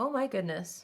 Oh my goodness.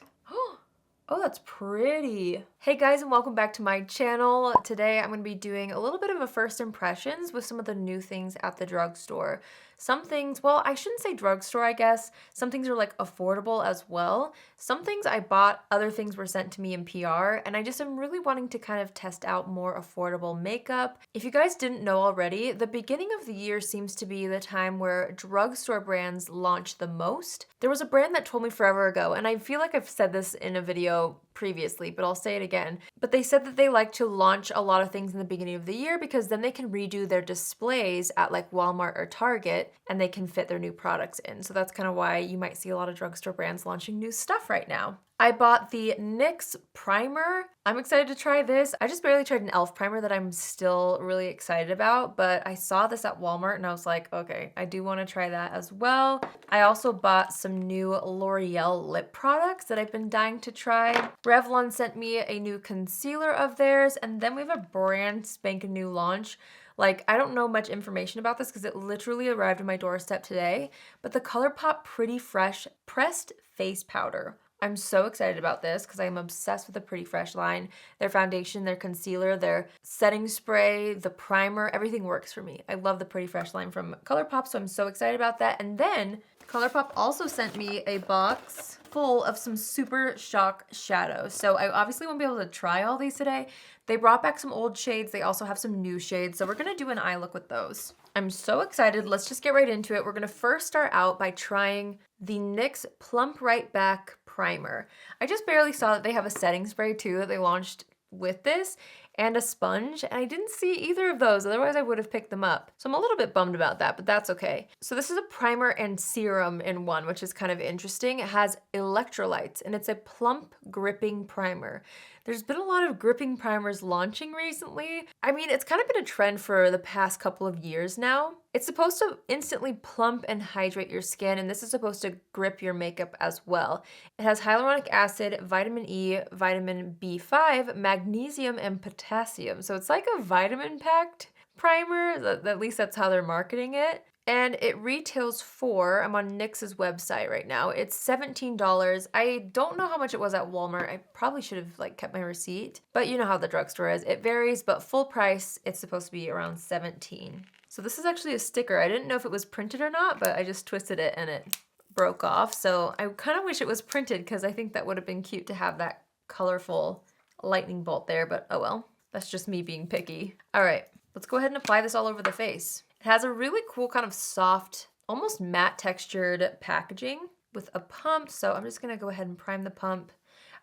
Oh, that's pretty. Hey guys, and welcome back to my channel. Today I'm going to be doing a little bit of a first impressions with some of the new things at the drugstore. Some things, well, I shouldn't say drugstore, I guess. Some things are like affordable as well. Some things I bought, other things were sent to me in PR, and I just am really wanting to kind of test out more affordable makeup. If you guys didn't know already, the beginning of the year seems to be the time where drugstore brands launch the most. There was a brand that told me forever ago, and I feel like I've said this in a video previously, but I'll say it again. But they said that they like to launch a lot of things in the beginning of the year because then they can redo their displays at like Walmart or Target and they can fit their new products in. So that's kind of why you might see a lot of drugstore brands launching new stuff right now. I bought the NYX primer. I'm excited to try this. I just barely tried an e.l.f. primer that I'm still really excited about, but I saw this at Walmart and I was like, okay, I do want to try that as well. I also bought some new L'Oreal lip products that I've been dying to try. Revlon sent me a new concealer of theirs, and then we have a brand spanking new launch. Like, I don't know much information about this because it literally arrived on my doorstep today, but the Colourpop Pretty Fresh Pressed Face Powder. I'm so excited about this because I'm obsessed with the Pretty Fresh line. Their foundation, their concealer, their setting spray, the primer, everything works for me. I love the Pretty Fresh line from Colourpop, so I'm so excited about that. And then Colourpop also sent me a box full of some Super Shock shadows. So I obviously won't be able to try all these today. They brought back some old shades. They also have some new shades. So we're gonna do an eye look with those. I'm so excited. Let's just get right into it. We're gonna first start out by trying the NYX Plump Right Back Primer. I just barely saw that they have a setting spray too that they launched with this and a sponge, and I didn't see either of those, otherwise I would have picked them up. So I'm a little bit bummed about that, but that's okay. So this is a primer and serum in one, which is kind of interesting. It has electrolytes and it's a plump gripping primer. There's been a lot of gripping primers launching recently. I mean, it's kind of been a trend for the past couple of years now. It's supposed to instantly plump and hydrate your skin, and this is supposed to grip your makeup as well. It has hyaluronic acid, vitamin E, vitamin B5, magnesium, and potassium. So it's like a vitamin-packed primer, at least that's how they're marketing it. And it retails for, I'm on NYX's website right now, it's $17. I don't know how much it was at Walmart. I probably should have like kept my receipt, but you know how the drugstore is. It varies, but full price, it's supposed to be around $17. So this is actually a sticker. I didn't know if it was printed or not, but I just twisted it and it broke off. So I kind of wish it was printed because I think that would have been cute to have that colorful lightning bolt there, but oh well. That's just me being picky. All right, let's go ahead and apply this all over the face. It has a really cool kind of soft, almost matte textured packaging with a pump. So I'm just gonna go ahead and prime the pump.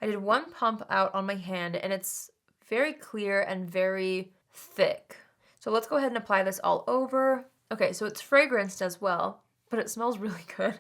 I did one pump out on my hand and it's very clear and very thick. So let's go ahead and apply this all over. Okay, so it's fragranced as well, but it smells really good.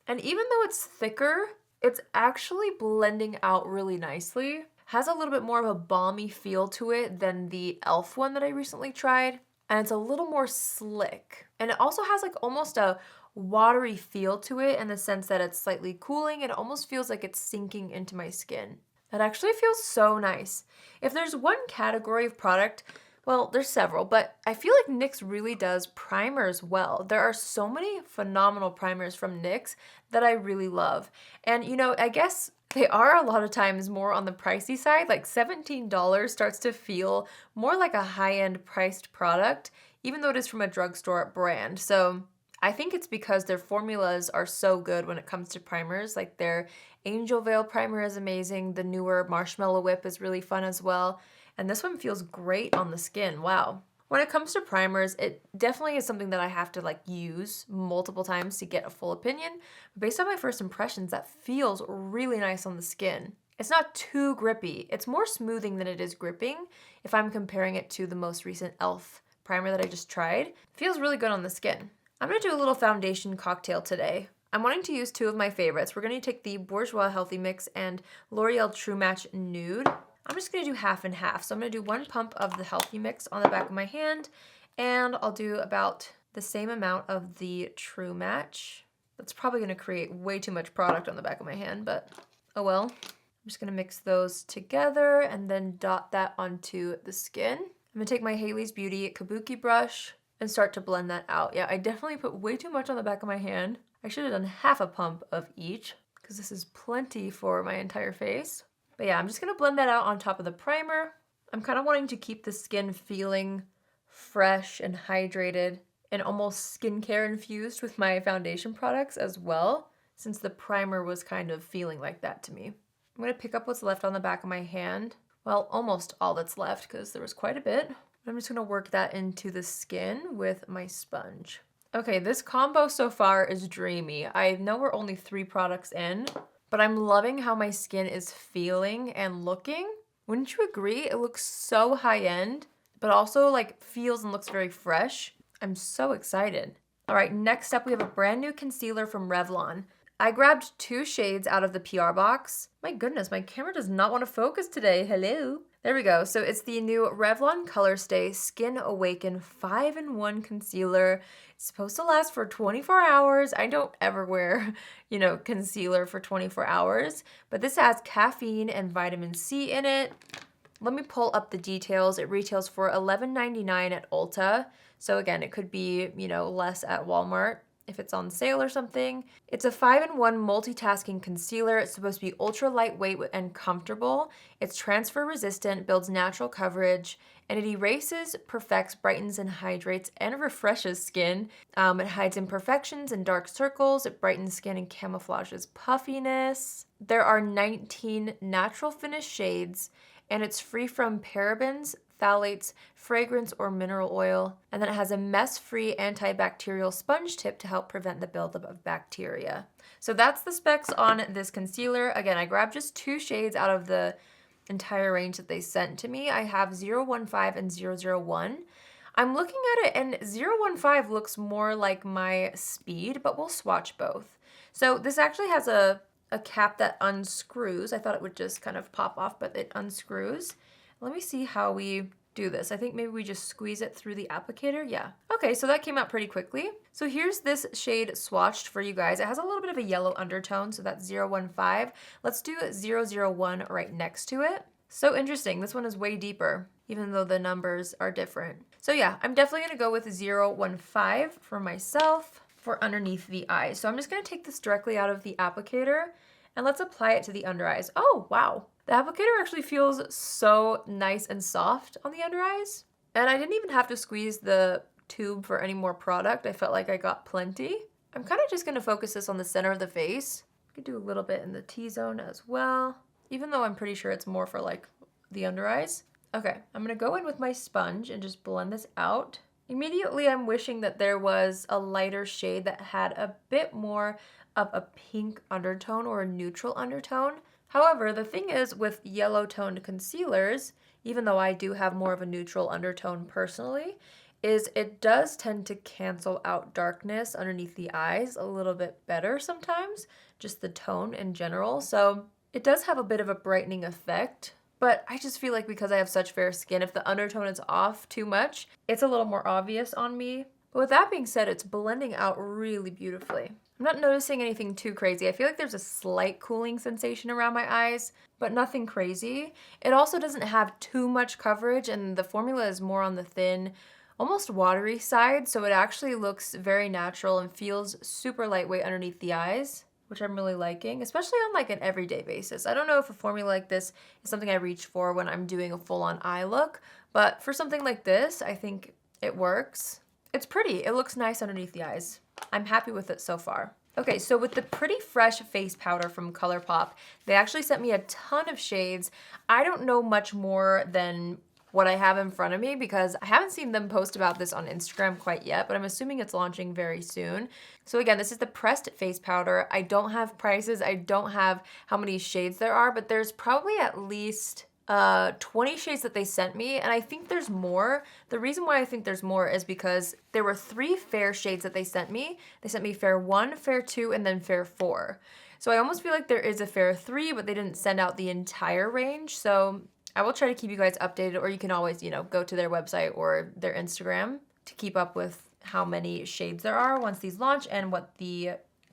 And even though it's thicker, it's actually blending out really nicely. Has a little bit more of a balmy feel to it than the e.l.f. one that I recently tried. And it's a little more slick. And it also has like almost a watery feel to it in the sense that it's slightly cooling. It almost feels like it's sinking into my skin. That actually feels so nice. If there's one category of product, well, there's several, but I feel like NYX really does primers well. There are so many phenomenal primers from NYX that I really love. And you know, I guess they are a lot of times more on the pricey side. Like $17 starts to feel more like a high-end priced product, even though it is from a drugstore brand. So I think it's because their formulas are so good when it comes to primers. Like their Angel Veil primer is amazing. The newer Marshmallow Whip is really fun as well. And this one feels great on the skin. Wow. When it comes to primers, it definitely is something that I have to like use multiple times to get a full opinion. But based on my first impressions, that feels really nice on the skin. It's not too grippy. It's more smoothing than it is gripping if I'm comparing it to the most recent e.l.f. primer that I just tried. It feels really good on the skin. I'm gonna do a little foundation cocktail today. I'm wanting to use two of my favorites. We're gonna take the Bourjois Healthy Mix and L'Oreal True Match Nude. I'm just gonna do half and half. So I'm gonna do one pump of the Healthy Mix on the back of my hand, and I'll do about the same amount of the True Match. That's probably gonna create way too much product on the back of my hand, but oh well. I'm just gonna mix those together and then dot that onto the skin. I'm gonna take my Hailey's Beauty Kabuki brush and start to blend that out. Yeah, I definitely put way too much on the back of my hand. I should have done half a pump of each, because this is plenty for my entire face. But yeah, I'm just gonna blend that out on top of the primer. I'm kind of wanting to keep the skin feeling fresh and hydrated and almost skincare infused with my foundation products as well, since the primer was kind of feeling like that to me. I'm gonna pick up what's left on the back of my hand. Well, almost all that's left because there was quite a bit. I'm just gonna work that into the skin with my sponge. Okay, this combo so far is dreamy. I know we're only 3 products in, but I'm loving how my skin is feeling and looking. Wouldn't you agree? It looks so high-end, but also like feels and looks very fresh. I'm so excited. All right, next up we have a brand new concealer from Revlon. I grabbed 2 shades out of the PR box. My goodness, my camera does not want to focus today. Hello. There we go. So it's the new Revlon Colorstay Skin Awaken 5-in-1 concealer. It's supposed to last for 24 hours. I don't ever wear, concealer for 24 hours, but this has caffeine and vitamin C in it. Let me pull up the details. It retails for $11.99 at Ulta. So again, it could be, less at Walmart if it's on sale or something. It's a 5-in-1 multitasking concealer. It's supposed to be ultra lightweight and comfortable. It's transfer resistant, builds natural coverage, and it erases, perfects, brightens, and hydrates, and refreshes skin. It hides imperfections and dark circles. It brightens skin and camouflages puffiness. There are 19 natural finish shades, and it's free from parabens, phthalates, fragrance, or mineral oil. And then it has a mess-free antibacterial sponge tip to help prevent the buildup of bacteria. So that's the specs on this concealer. Again, I grabbed just 2 shades out of the entire range that they sent to me. I have 015 and 001. I'm looking at it and 015 looks more like my speed, but we'll swatch both. So this actually has a cap that unscrews. I thought it would just kind of pop off, but it unscrews. Let me see how we do this. I think maybe we just squeeze it through the applicator. Yeah. Okay, so that came out pretty quickly. So here's this shade swatched for you guys. It has a little bit of a yellow undertone, so that's 015. Let's do 001 right next to it. So interesting. This one is way deeper, even though the numbers are different. So yeah, I'm definitely gonna go with 015 for myself for underneath the eye. So I'm just gonna take this directly out of the applicator and let's apply it to the under eyes. Oh, wow. The applicator actually feels so nice and soft on the under eyes. And I didn't even have to squeeze the tube for any more product. I felt like I got plenty. I'm kind of just gonna focus this on the center of the face. I could do a little bit in the T-zone as well, even though I'm pretty sure it's more for like the under eyes. Okay, I'm gonna go in with my sponge and just blend this out. Immediately, I'm wishing that there was a lighter shade that had a bit more of a pink undertone or a neutral undertone. However, the thing is with yellow toned concealers, even though I do have more of a neutral undertone personally, is it does tend to cancel out darkness underneath the eyes a little bit better sometimes, just the tone in general. So it does have a bit of a brightening effect, but I just feel like because I have such fair skin, if the undertone is off too much, it's a little more obvious on me. But with that being said, it's blending out really beautifully. I'm not noticing anything too crazy. I feel like there's a slight cooling sensation around my eyes, but nothing crazy. It also doesn't have too much coverage, and the formula is more on the thin, almost watery side, so it actually looks very natural and feels super lightweight underneath the eyes, which I'm really liking, especially on like an everyday basis. I don't know if a formula like this is something I reach for when I'm doing a full-on eye look, but for something like this, I think it works. It's pretty. It looks nice underneath the eyes. I'm happy with it so far. Okay, so with the Pretty Fresh face powder from Colourpop, they actually sent me a ton of shades. I don't know much more than what I have in front of me because I haven't seen them post about this on Instagram quite yet, but I'm assuming it's launching very soon. So again, this is the pressed face powder. I don't have prices. I don't have how many shades there are, but there's probably at least 20 shades that they sent me, and I think there's more. The reason why I think there's more is because there were 3 fair shades that they sent me. They sent me Fair 1, Fair 2, and then Fair 4. So I almost feel like there is a Fair 3, but they didn't send out the entire range. So I will try to keep you guys updated, or you can always, go to their website or their Instagram to keep up with how many shades there are once these launch and what the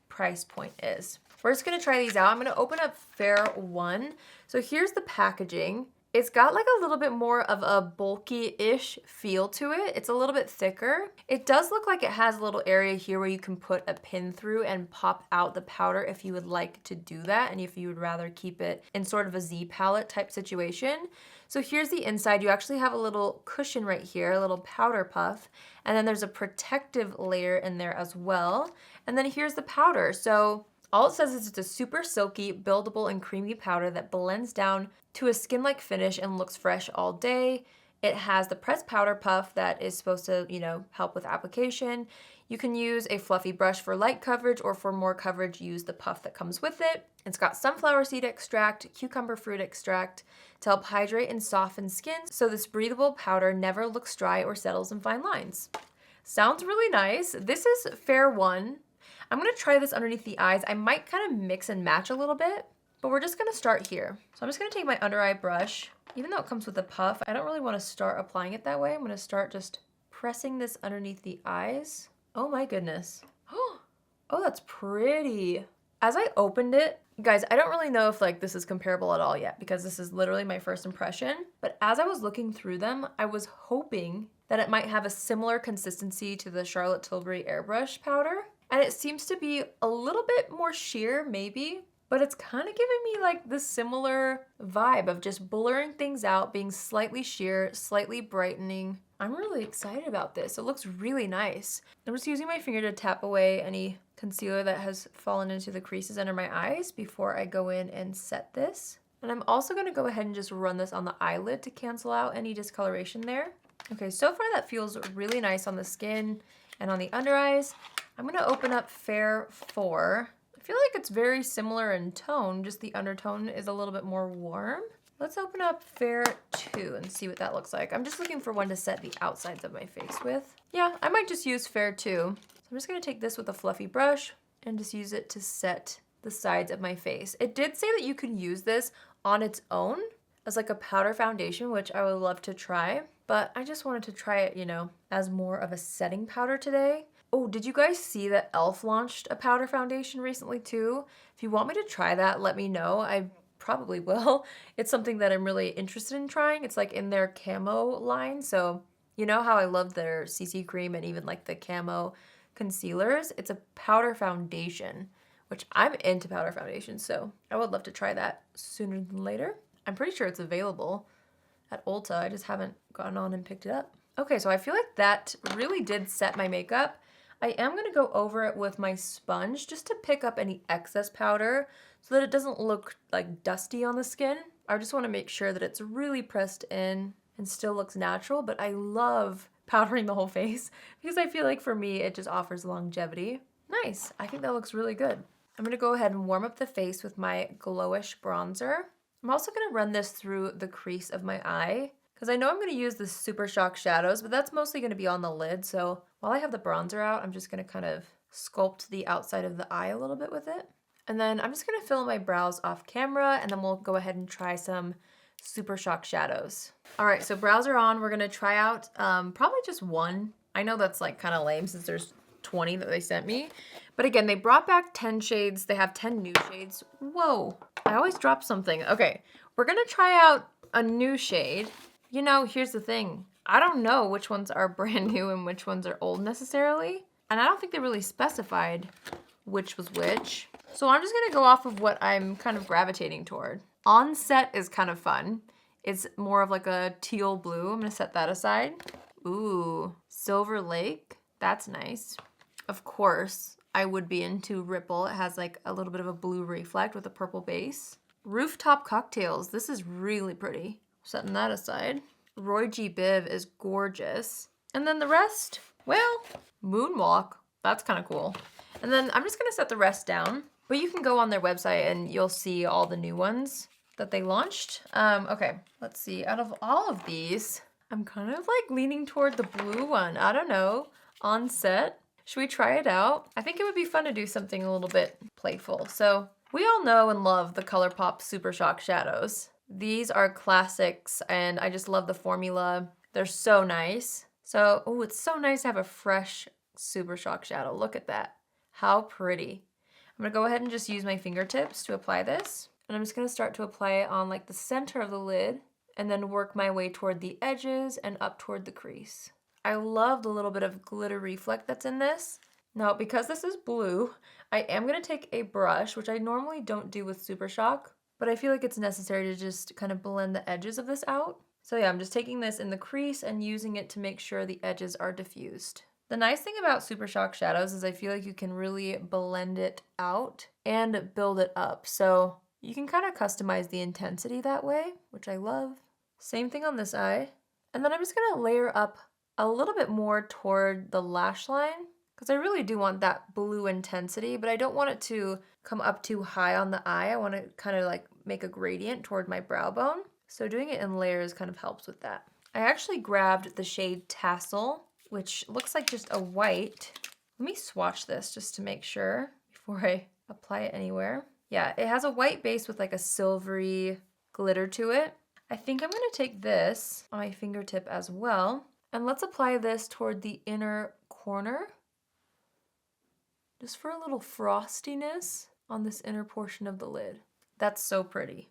price point is. We're just gonna try these out. I'm gonna open up Fair 1. So here's the packaging. It's got like a little bit more of a bulky-ish feel to it. It's a little bit thicker. It does look like it has a little area here where you can put a pin through and pop out the powder if you would like to do that, and if you would rather keep it in sort of a Z palette type situation. So here's the inside. You actually have a little cushion right here, a little powder puff, and then there's a protective layer in there as well. And then here's the powder. So all it says is it's a super silky, buildable, and creamy powder that blends down to a skin-like finish and looks fresh all day. It has the pressed powder puff that is supposed to, you know, help with application. You can use a fluffy brush for light coverage, or for more coverage, use the puff that comes with it. It's got sunflower seed extract, cucumber fruit extract to help hydrate and soften skin, so this breathable powder never looks dry or settles in fine lines. Sounds really nice. This is Fair 1. I'm gonna try this underneath the eyes. I might kind of mix and match a little bit, but we're just gonna start here. So I'm just gonna take my under eye brush. Even though it comes with a puff, I don't really wanna start applying it that way. I'm gonna start just pressing this underneath the eyes. Oh my goodness. Oh, that's pretty. As I opened it, guys, I don't really know if like this is comparable at all yet, because this is literally my first impression. But as I was looking through them, I was hoping that it might have a similar consistency to the Charlotte Tilbury airbrush powder. And it seems to be a little bit more sheer, maybe, but it's kind of giving me like the similar vibe of just blurring things out, being slightly sheer, slightly brightening. I'm really excited about this. It looks really nice. I'm just using my finger to tap away any concealer that has fallen into the creases under my eyes before I go in and set this. And I'm also gonna go ahead and just run this on the eyelid to cancel out any discoloration there. Okay, so far that feels really nice on the skin and on the under eyes. I'm gonna open up Fair 4. I feel like it's very similar in tone, just the undertone is a little bit more warm. Let's open up Fair 2 and see what that looks like. I'm just looking for one to set the outsides of my face with. Yeah, I might just use Fair 2. So I'm just gonna take this with a fluffy brush and just use it to set the sides of my face. It did say that you could use this on its own as like a powder foundation, which I would love to try, but I just wanted to try it, you know, as more of a setting powder today. Oh, did you guys see that e.l.f. launched a powder foundation recently too? If you want me to try that, let me know. I probably will. It's something that I'm really interested in trying. It's like in their camo line. So you know how I love their CC cream and even like the camo concealers? It's a powder foundation, which I'm into powder foundation. So I would love to try that sooner than later. I'm pretty sure it's available at Ulta. I just haven't gone on and picked it up. Okay, so I feel like that really did set my makeup. I am gonna go over it with my sponge just to pick up any excess powder so that it doesn't look like dusty on the skin. I just wanna make sure that it's really pressed in and still looks natural, but I love powdering the whole face because I feel like for me, it just offers longevity. Nice, I think that looks really good. I'm gonna go ahead and warm up the face with my Glowish bronzer. I'm also gonna run this through the crease of my eye because I know I'm gonna use the Super Shock shadows, but that's mostly gonna be on the lid. So while I have the bronzer out, I'm just gonna kind of sculpt the outside of the eye a little bit with it. And then I'm just gonna fill my brows off camera, and then we'll go ahead and try some Super Shock shadows. All right, so brows are on. We're gonna try out probably just one. I know that's like kind of lame since there's 20 that they sent me. But again, they brought back 10 shades. They have 10 new shades. Whoa, I always drop something. Okay, we're gonna try out a new shade. You know, here's the thing. I don't know which ones are brand new and which ones are old necessarily. And I don't think they really specified which was which. So I'm just gonna go off of what I'm kind of gravitating toward. Onset is kind of fun. It's more of like a teal blue. I'm gonna set that aside. Ooh, Silver Lake. That's nice. Of course, I would be into Ripple. It has like a little bit of a blue reflect with a purple base. Rooftop Cocktails. This is really pretty. Setting that aside. Roy G. Biv is gorgeous. And then the rest, well, Moonwalk. That's kind of cool. And then I'm just gonna set the rest down, but you can go on their website and you'll see all the new ones that they launched. Okay, let's see. Out of all of these, I'm kind of like leaning toward the blue one. I don't know, Onset. Should we try it out? I think it would be fun to do something a little bit playful. So we all know and love the Colourpop Super Shock shadows. These are classics and I just love the formula. They're so nice. So, oh, it's so nice to have a fresh Super Shock shadow. Look at that. How pretty. I'm gonna go ahead and just use my fingertips to apply this. And I'm just gonna start to apply it on like the center of the lid and then work my way toward the edges and up toward the crease. I love the little bit of glitter reflect that's in this. Now, because this is blue, I am going to take a brush, which I normally don't do with Super Shock, but I feel like it's necessary to just kind of blend the edges of this out. So yeah, I'm just taking this in the crease and using it to make sure the edges are diffused. The nice thing about Super Shock shadows is I feel like you can really blend it out and build it up. So you can kind of customize the intensity that way, which I love. Same thing on this eye. And then I'm just gonna layer up a little bit more toward the lash line because I really do want that blue intensity, but I don't want it to come up too high on the eye. I want to kind of like make a gradient toward my brow bone. So doing it in layers kind of helps with that. I actually grabbed the shade Tassel, which looks like just a white. Let me swatch this just to make sure before I apply it anywhere. Yeah, it has a white base with like a silvery glitter to it. I think I'm gonna take this on my fingertip as well. And let's apply this toward the inner corner, just for a little frostiness on this inner portion of the lid. That's so pretty.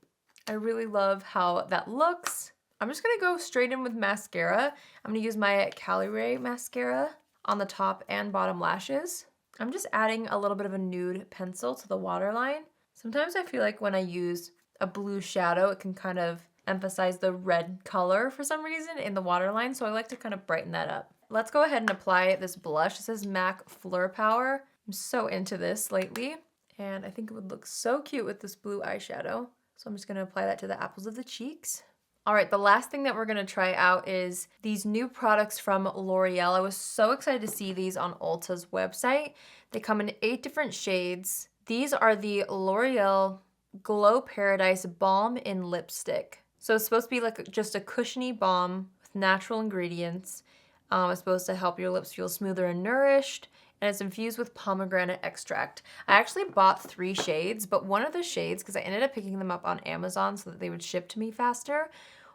I really love how that looks. I'm just gonna go straight in with mascara. I'm gonna use my Calorie mascara on the top and bottom lashes. I'm just adding a little bit of a nude pencil to the waterline. Sometimes I feel like when I use a blue shadow, it can kind of emphasize the red color for some reason in the waterline, so I like to kind of brighten that up. Let's go ahead and apply this blush. This is MAC Fleur Power. I'm so into this lately, and I think it would look so cute with this blue eyeshadow. So I'm just gonna apply that to the apples of the cheeks. All right, the last thing that we're gonna try out is these new products from L'Oreal. I was so excited to see these on Ulta's website. They come in 8 different shades. These are the L'Oreal Glow Paradise Balm in Lipstick. So it's supposed to be like just a cushiony balm with natural ingredients. It's supposed to help your lips feel smoother and nourished, and it's infused with pomegranate extract. I actually bought 3 shades, but one of the shades, because I ended up picking them up on Amazon so that they would ship to me faster,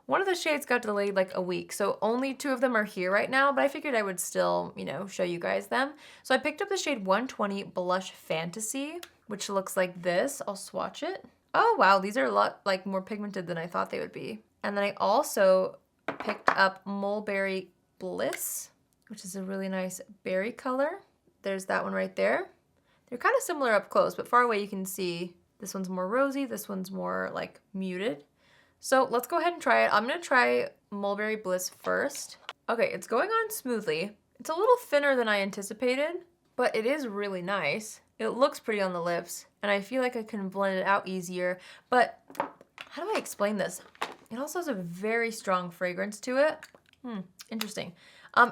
one of the shades got delayed like a week, so only 2 of them are here right now, but I figured I would still, show you guys them. So I picked up the shade 120 Blush Fantasy, which looks like this. I'll swatch it. Oh wow, these are a lot like more pigmented than I thought they would be. And then I also picked up Mulberry Bliss, which is a really nice berry color. There's that one right there. They're kind of similar up close, but far away you can see this one's more rosy, this one's more like muted. So let's go ahead and try it. I'm gonna try Mulberry Bliss first. Okay, it's going on smoothly. It's a little thinner than I anticipated, but it is really nice. It looks pretty on the lips, and I feel like I can blend it out easier, but how do I explain this? It also has a very strong fragrance to it. Interesting.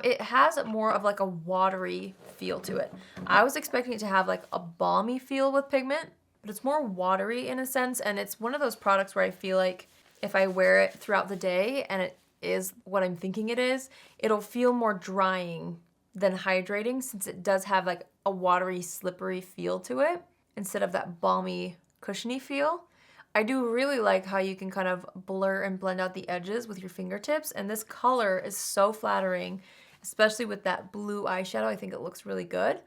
It has more of like a watery feel to it. I was expecting it to have like a balmy feel with pigment, but it's more watery in a sense, and it's one of those products where I feel like if I wear it throughout the day and it is what I'm thinking it is, it'll feel more drying than hydrating, since it does have like a watery, slippery feel to it instead of that balmy, cushiony feel. I do really like how you can kind of blur and blend out the edges with your fingertips, and this color is so flattering, especially with that blue eyeshadow. I think it looks really good.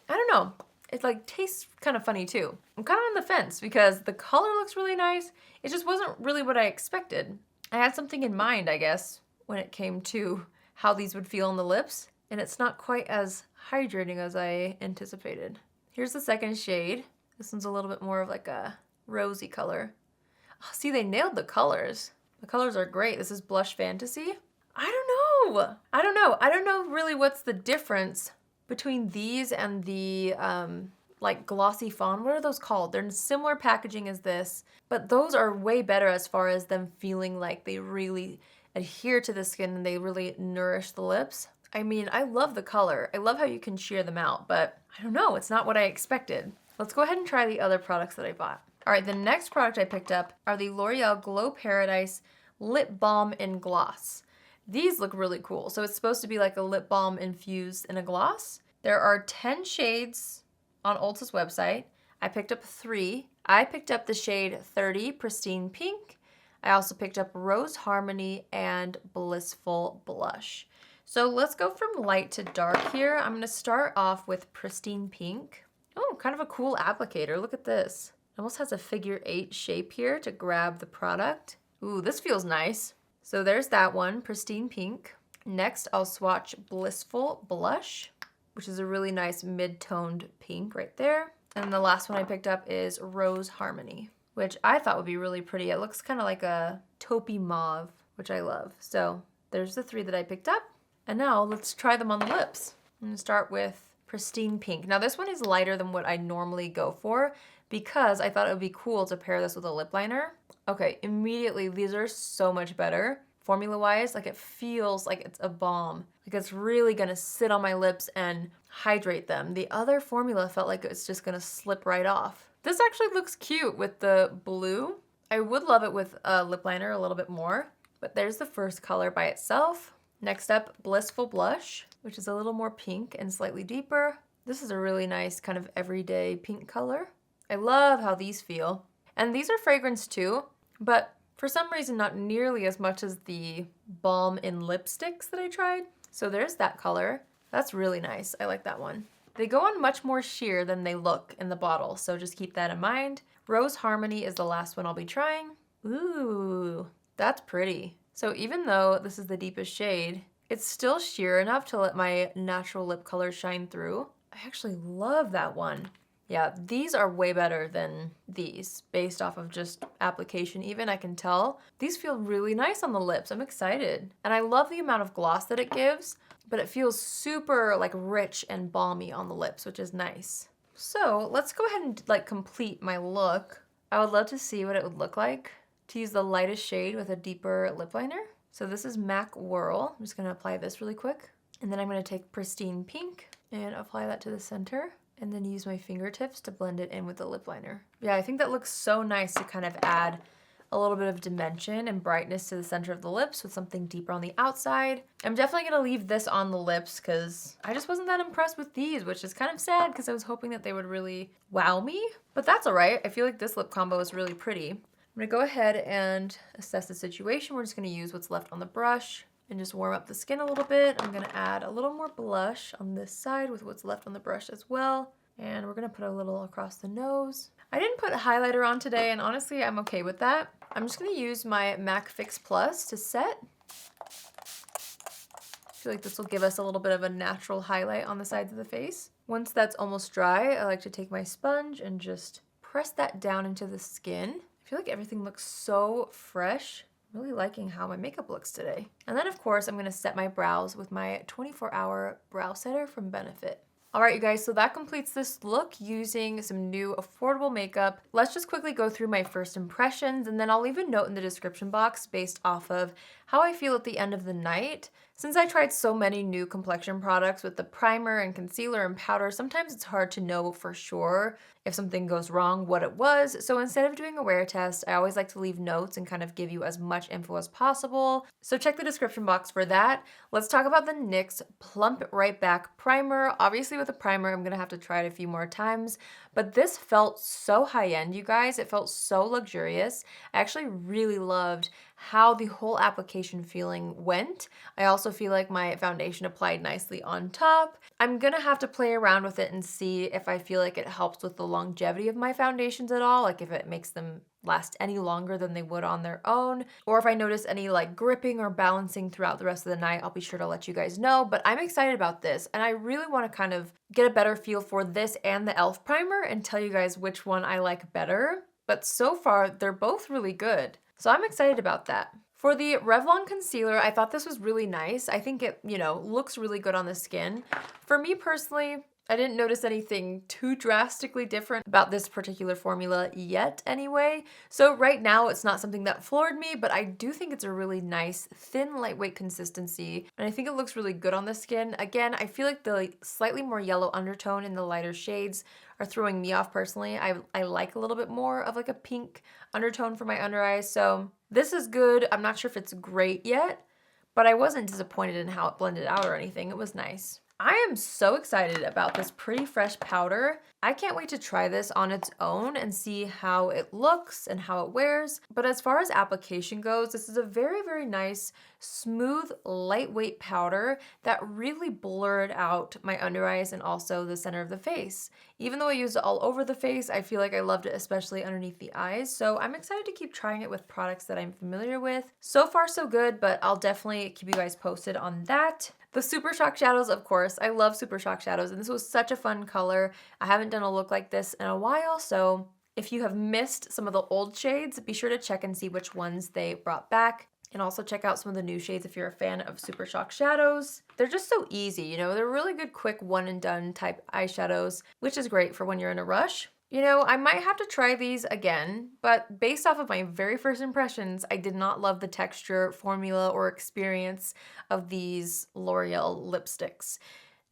I don't know. It like tastes kind of funny too. I'm kind of on the fence because the color looks really nice. It just wasn't really what I expected. I had something in mind, I guess, when it came to how these would feel on the lips, and it's not quite as hydrating as I anticipated. Here's the second shade. This one's a little bit more of like a rosy color. Oh, see, they nailed the colors. The colors are great. This is Blush Fantasy. I don't know. I don't know really what's the difference between these and the like glossy fawn. What are those called? They're in similar packaging as this, but those are way better as far as them feeling like they really adhere to the skin and they really nourish the lips. I mean, I love the color. I love how you can sheer them out, but I don't know. It's not what I expected. Let's go ahead and try the other products that I bought. All right, the next product I picked up are the L'Oreal Glow Paradise Lip Balm in Gloss. These look really cool. So it's supposed to be like a lip balm infused in a gloss. There are 10 shades on Ulta's website. I picked up 3. I picked up the shade 30 Pristine Pink. I also picked up Rose Harmony and Blissful Blush. So let's go from light to dark here. I'm gonna start off with Pristine Pink. Oh, kind of a cool applicator. Look at this. It almost has a figure 8 shape here to grab the product. Ooh, this feels nice. So there's that one, Pristine Pink. Next, I'll swatch Blissful Blush, which is a really nice mid-toned pink right there. And the last one I picked up is Rose Harmony, which I thought would be really pretty. It looks kind of like a taupey mauve, which I love. So there's the 3 that I picked up. And now let's try them on the lips. I'm gonna start with Pristine Pink. Now this one is lighter than what I normally go for because I thought it would be cool to pair this with a lip liner. Okay, immediately these are so much better. Formula-wise, like it feels like it's a balm. Like it's really gonna sit on my lips and hydrate them. The other formula felt like it's just gonna slip right off. This actually looks cute with the blue. I would love it with a lip liner a little bit more, but there's the first color by itself. Next up, Blissful Blush, which is a little more pink and slightly deeper. This is a really nice kind of everyday pink color. I love how these feel. And these are fragrance too, but for some reason not nearly as much as the balm in lipsticks that I tried. So there's that color. That's really nice. I like that one. They go on much more sheer than they look in the bottle, so just keep that in mind. Rose Harmony is the last one I'll be trying. Ooh, that's pretty. So even though this is the deepest shade, it's still sheer enough to let my natural lip color shine through. I actually love that one. Yeah, these are way better than these, based off of just application even, I can tell. These feel really nice on the lips, I'm excited. And I love the amount of gloss that it gives, but it feels super like rich and balmy on the lips, which is nice. So let's go ahead and like complete my look. I would love to see what it would look like to use the lightest shade with a deeper lip liner. So this is MAC Whirl. I'm just gonna apply this really quick. And then I'm gonna take Pristine Pink and apply that to the center, and then use my fingertips to blend it in with the lip liner. Yeah, I think that looks so nice to kind of add a little bit of dimension and brightness to the center of the lips with something deeper on the outside. I'm definitely gonna leave this on the lips because I just wasn't that impressed with these, which is kind of sad because I was hoping that they would really wow me, but that's all right. I feel like this lip combo is really pretty. I'm gonna go ahead and assess the situation. We're just gonna use what's left on the brush and just warm up the skin a little bit. I'm gonna add a little more blush on this side with what's left on the brush as well. And we're gonna put a little across the nose. I didn't put highlighter on today, and honestly, I'm okay with that. I'm just gonna use my MAC Fix Plus to set. I feel like this will give us a little bit of a natural highlight on the sides of the face. Once that's almost dry, I like to take my sponge and just press that down into the skin. I feel like everything looks so fresh. I'm really liking how my makeup looks today. And then of course, I'm gonna set my brows with my 24-hour brow setter from Benefit. All right, you guys, so that completes this look using some new affordable makeup. Let's just quickly go through my first impressions, and then I'll leave a note in the description box based off of how I feel at the end of the night. Since I tried so many new complexion products with the primer and concealer and powder, sometimes it's hard to know for sure if something goes wrong, what it was. So instead of doing a wear test, I always like to leave notes and kind of give you as much info as possible. So check the description box for that. Let's talk about the NYX Plump It Right Back Primer. Obviously with the primer, I'm gonna have to try it a few more times, but this felt so high-end, you guys. It felt so luxurious. I actually really loved how the whole application feeling went. I also feel like my foundation applied nicely on top. I'm gonna have to play around with it and see if I feel like it helps with the longevity of my foundations at all, like if it makes them last any longer than they would on their own, or if I notice any like gripping or balancing throughout the rest of the night. I'll be sure to let you guys know, but I'm excited about this, and I really want to kind of get a better feel for this and the e.l.f. primer and tell you guys which one I like better. But so far, they're both really good. So I'm excited about that. For the Revlon concealer, I thought this was really nice. I think it, looks really good on the skin. For me personally, I didn't notice anything too drastically different about this particular formula yet anyway. So right now it's not something that floored me, but I do think it's a really nice, thin, lightweight consistency. And I think it looks really good on the skin. Again, I feel like the slightly more yellow undertone in the lighter shades are throwing me off personally. I like a little bit more of like a pink undertone for my under eyes. So this is good. I'm not sure if it's great yet, but I wasn't disappointed in how it blended out or anything. It was nice. I am so excited about this Pretty Fresh powder. I can't wait to try this on its own and see how it looks and how it wears. But as far as application goes, this is a very, very nice, smooth, lightweight powder that really blurred out my under eyes and also the center of the face. Even though I used it all over the face, I feel like I loved it especially underneath the eyes. So I'm excited to keep trying it with products that I'm familiar with. So far so good, but I'll definitely keep you guys posted on that. The Super Shock shadows, of course. I love Super Shock shadows, and this was such a fun color. I haven't done a look like this in a while, so if you have missed some of the old shades, be sure to check and see which ones they brought back. And also check out some of the new shades if you're a fan of Super Shock shadows. They're just so easy, you know, they're really good quick one and done type eyeshadows, which is great for when you're in a rush. You know, I might have to try these again, but based off of my very first impressions, I did not love the texture, formula, or experience of these L'Oreal lipsticks.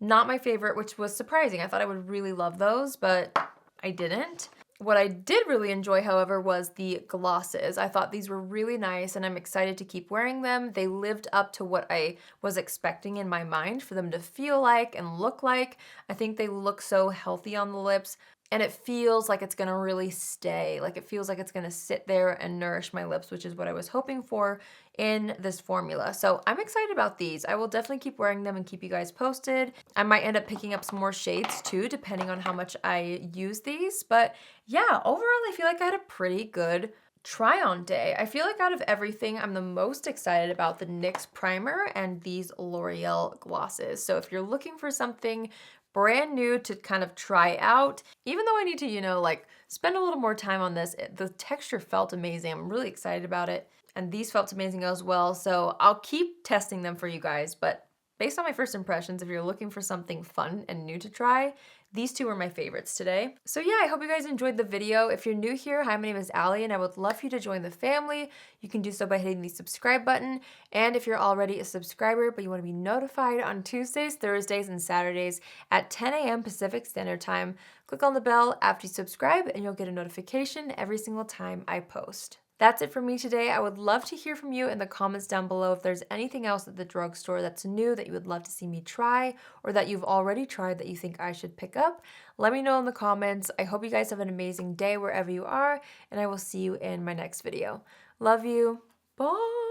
Not my favorite, which was surprising. I thought I would really love those, but I didn't. What I did really enjoy, however, was the glosses. I thought these were really nice and I'm excited to keep wearing them. They lived up to what I was expecting in my mind for them to feel like and look like. I think they look so healthy on the lips. And it feels like it's gonna really stay. Like it feels like it's gonna sit there and nourish my lips, which is what I was hoping for in this formula. So I'm excited about these. I will definitely keep wearing them and keep you guys posted. I might end up picking up some more shades too, depending on how much I use these. But yeah, overall, I feel like I had a pretty good try on day. I feel like out of everything, I'm the most excited about the NYX primer and these L'Oreal glosses. So if you're looking for something brand new to kind of try out, even though I need to, you know, like spend a little more time on this, the texture felt amazing. I'm really excited about it. And these felt amazing as well. So I'll keep testing them for you guys, but based on my first impressions, if you're looking for something fun and new to try, these two were my favorites today. So yeah, I hope you guys enjoyed the video. If you're new here, hi, my name is Allie, and I would love for you to join the family. You can do so by hitting the subscribe button. And if you're already a subscriber, but you want to be notified on Tuesdays, Thursdays, and Saturdays at 10 a.m. Pacific Standard Time, click on the bell after you subscribe, and you'll get a notification every single time I post. That's it for me today. I would love to hear from you in the comments down below if there's anything else at the drugstore that's new that you would love to see me try or that you've already tried that you think I should pick up. Let me know in the comments. I hope you guys have an amazing day wherever you are, and I will see you in my next video. Love you. Bye.